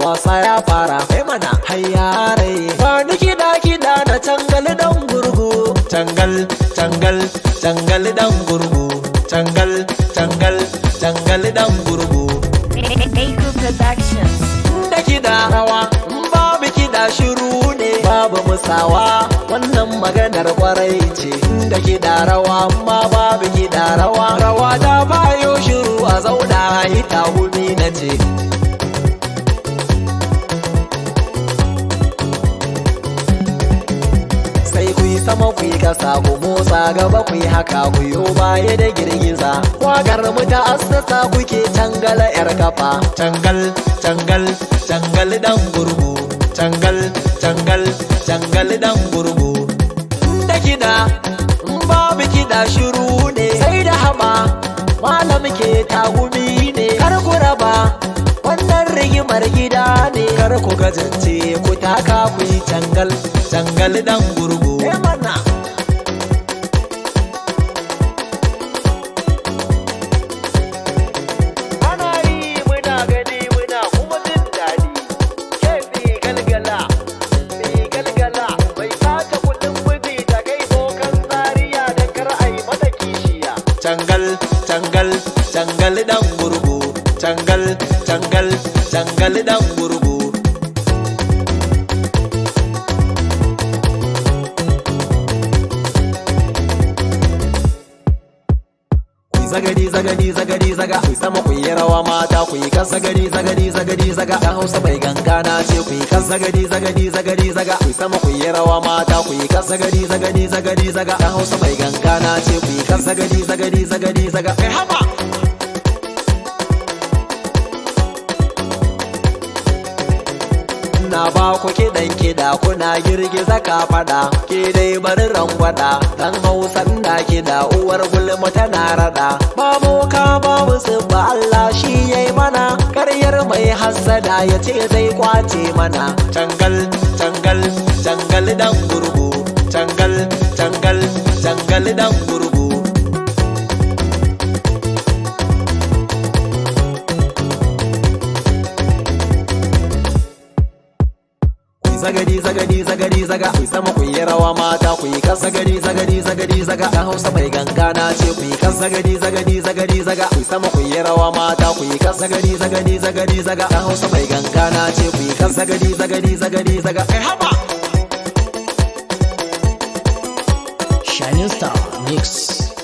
wasa ya fara kai mana hayyare ba ni kiɗa na cangal dan gurgu cangal cangal cangal dan gurgu cangal cangal cangal dan gurgu Echo Productions. da kiɗa rawa babu kiɗa shiru ne babu musawa wannan maganar kwarai ce da kiɗa rawa amma babu kiɗa rawa rawa da bayo shiru a zauna ita humi na ce sai ku yi sama ku yi kasa ku motsa gaba ku yi haka ku yi baya da girgiza wakar mu ta assasa kuke cangala yar kafa cangal cangal cangal dan gurgu cangal cangal cangal dan gurgu da kiɗa babu kiɗa shiru ne sai da hama malam ke tagumi ne kar ku raba wannan rigimar gida ne kar ku gajance ku taka ku yi cangal cangal dan gurgu mana ana yi muna gani muna kuma jin daɗi ke fi galgala bai sace kullum miji ta kai bokan tsariya da kar a yi mata kishiya cangal cangal cangal dan gurgu cangal cangal cangal dan gurgu zagadi zagadi zagadi zaga ku sama ku yi rawa mata ku yi kan zagadi zagadi zagadi zaga dan Hausa bai ganga na ce ku yi kan zagadi zagadi zagadi zaga ku sama ku yi rawa mata ku yi kan zagadi zagadi zagadi zaga dan Hausa bai ganga na ce ku yi kan zagadi zagadi zagadi zaga kai haba na ba ku kiɗan kiɗa kuna girgiza ka faɗa ke dai bari rangwada dan Hausan da kiɗa uwar gulma tana raɗa babu ka babu ba Allah shi yayi mana karyar mai hassada ya ce zai kwace mana cangal cangal cangal dan gurgu cangal cangal cangal dan gurgu zagadi zagadi zagadi zaga ku sama ku yi rawa mata ku yi kan zagadi zagadi zagadi zaga dan Hausa bai ganga na ce ku yi kan zagadi zagadi zagadi zaga ku sama ku yi rawa mata ku yi kan zagadi zagadi zagadi zaga dan Hausa bai ganga na ce ku yi kan zagadi zagadi zagadi zaga kai haba Shining Star Mix.